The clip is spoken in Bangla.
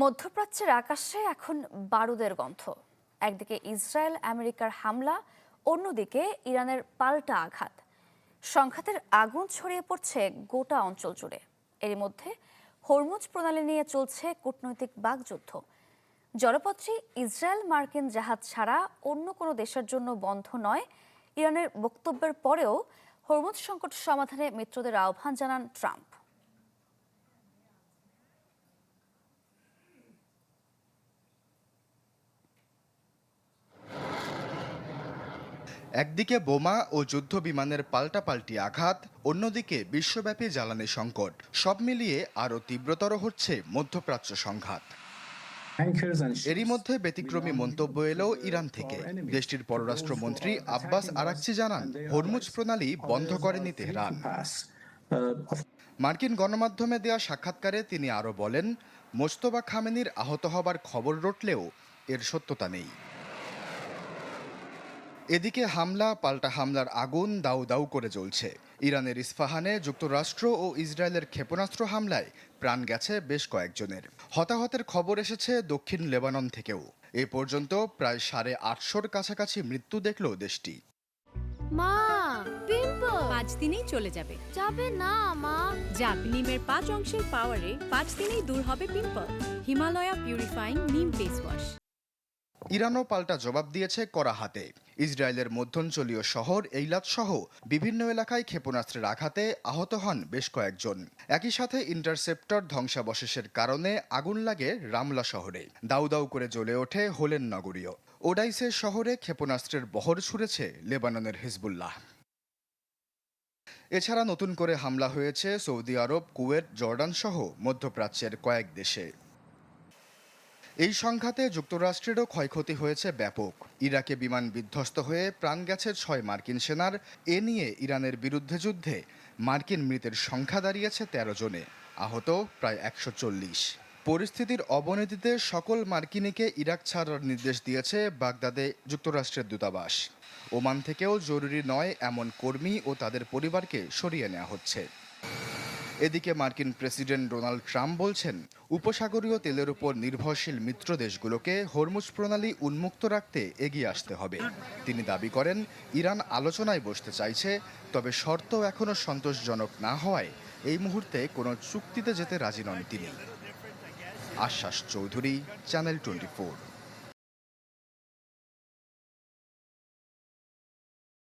মধ্যপ্রাচ্যের আকাশে এখন বারুদের গন্ধ। একদিকে ইসরায়েল আমেরিকার হামলা, অন্যদিকে ইরানের পাল্টা আঘাত। সংঘাতের আগুন ছড়িয়ে পড়ছে গোটা অঞ্চল জুড়ে। এরই মধ্যে হরমুজ প্রণালী নিয়ে চলছে কূটনৈতিক বাকযুদ্ধ। জলপথটি ইসরায়েল মার্কিন জাহাজ ছাড়া অন্য কোনো দেশের জন্য বন্ধ নয়। ইরানের বক্তব্যের পরেও হরমুজ সংকট সমাধানে মিত্রদের আহ্বান জানান ট্রাম্প। একদিকে বোমা ও যুদ্ধ বিমানের পাল্টাপাল্টি আঘাত, অন্যদিকে বিশ্বব্যাপী জ্বালানি সংকট, সব মিলিয়ে আরও তীব্রতর হচ্ছে মধ্যপ্রাচ্য সংঘাত। এরই মধ্যে ব্যতিক্রমী মন্তব্য এলো ইরান থেকে। দেশটির পররাষ্ট্রমন্ত্রী আব্বাস আরাকচি জানান, হরমুজ প্রণালী বন্ধ করেনি তেহরান। মার্কিন গণমাধ্যমে দেয়া সাক্ষাৎকারে তিনি আরও বলেন, মোজতবা খামেনির আহত হবার খবর রটলেও এর সত্যতা নেই। এদিকে হামলা পাল্টা হামলার আগুন দাউ দাউ করে জ্বলছে। ইরানের ইস্পাহানে যুক্তরাষ্ট্র ও ইসরায়েলের ক্ষেপণাস্ত্র হামলায় প্রাণ গেছে বেশ কয়েকজনের। হতাহতের খবর এসেছে দক্ষিণ লেবানন থেকেও। এ পর্যন্ত প্রায় 850-র কাছাকাছি মৃত্যু দেখল দেশটি। মা, পিম্পল 5 দিনেই চলে যাবে। যাবে না মা। যাক, নিমের 5 অংশের পাওয়ারে 5 দিনেই দূর হবে পিম্পল। হিমালয়া পিউরিফাইং নিম ফেস ওয়াশ। ইরানও পাল্টা জবাব দিয়েছে কড়া হাতে। ইসরায়েলের মধ্যাঞ্চলীয় শহর এইলাত সহ বিভিন্ন এলাকায় ক্ষেপণাস্ত্রের আঘাতে আহত হন বেশ কয়েকজন। একই সাথে ইন্টারসেপ্টর ধ্বংসাবশেষের কারণে আগুন লাগে রামলা শহরে। দাউ দাউ করে জ্বলে ওঠে হোলেন নগরীও। ওডাইসের শহরে ক্ষেপণাস্ত্রের বহর ছুড়েছে লেবাননের হিজবুল্লাহ। এছাড়া নতুন করে হামলা হয়েছে সৌদি আরব, কুয়েত, জর্ডান সহ মধ্যপ্রাচ্যের কয়েক দেশে। এই সংঘাতে যুক্তরাষ্ট্রেরও ক্ষয়ক্ষতি হয়েছে ব্যাপক। ইরাকে বিমান বিধ্বস্ত হয়ে প্রাণ গেছে 6 মার্কিন সেনার। এ নিয়ে ইরানের বিরুদ্ধে যুদ্ধে মার্কিন মৃতের সংখ্যা দাঁড়িয়েছে 13 জনে, আহত প্রায় 140। পরিস্থিতির অবনতিতে সকল মার্কিনীকে ইরাক ছাড়ার নির্দেশ দিয়েছে বাগদাদে যুক্তরাষ্ট্রের দূতাবাস। ওমান থেকেও জরুরি নয় এমন কর্মী ও তাদের পরিবারকে সরিয়ে নেওয়া হচ্ছে। এদিকে মার্কিন প্রেসিডেন্ট ডোনাল্ড ট্রাম্প বলছেন, উপসাগরীয় তেলের উপর নির্ভরশীল মিত্র দেশগুলোকে হরমুজ প্রণালী উন্মুক্ত রাখতে এগিয়ে আসতে হবে। তিনি দাবি করেন, ইরান আলোচনায় বসতে চাইছে, তবে শর্ত এখনও সন্তোষজনক না হওয়ায় এই মুহূর্তে কোনো চুক্তিতে যেতে রাজি নন তিনি। আশ্বাস চৌধুরী, চ্যানেল 24।